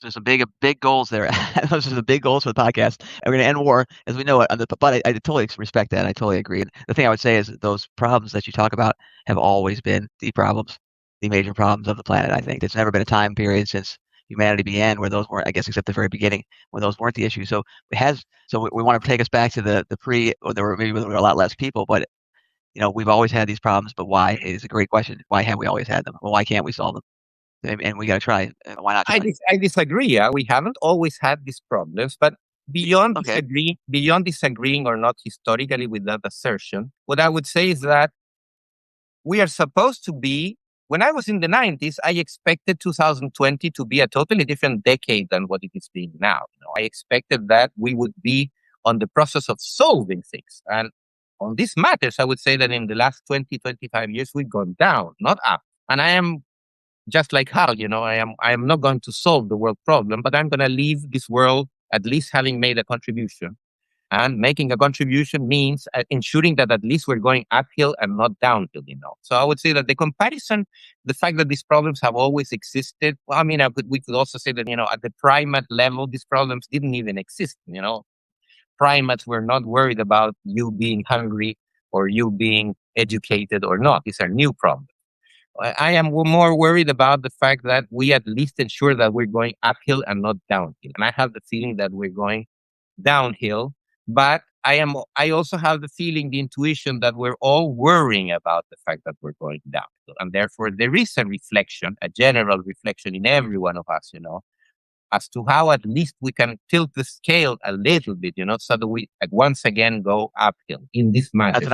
There's some big goals there. Those are the big goals for the podcast. And we're going to end war as we know it. But I totally respect that. I totally agree. And the thing I would say is that those problems that you talk about have always been the problems, the major problems of the planet. I think there's never been a time period since humanity began where those weren't, I guess, except the very beginning, when those weren't the issue. So it has. So we want to take us back to the pre, or there were a lot less people, but we've always had these problems. But why is a great question. Why have we always had them? Well, why can't we solve them? And we got to try. Why not try? I disagree. Yeah, we haven't always had these problems, but Okay. beyond disagreeing or not historically with that assertion, what I would say is that we are supposed to be. When I was in the 90s, I expected 2020 to be a totally different decade than what it is being now. I expected that we would be on the process of solving things. And on these matters, I would say that in the last 20, 25 years, we've gone down, not up. And I am just like Hal, I am not going to solve the world problem, but I'm going to leave this world at least having made a contribution. And making a contribution means ensuring that at least we're going uphill and not downhill. So I would say that the comparison, the fact that these problems have always existed, well, I mean, we could also say that, at the primate level, these problems didn't even exist. Primates were not worried about you being hungry or you being educated or not. These are new problems. I am more worried about the fact that we at least ensure that we're going uphill and not downhill. And I have the feeling that we're going downhill, but I also have the feeling, the intuition that we're all worrying about the fact that we're going downhill. And therefore there is a reflection, a general reflection in every one of us, as to how at least we can tilt the scale a little bit, so that we once again go uphill in this matter. That's an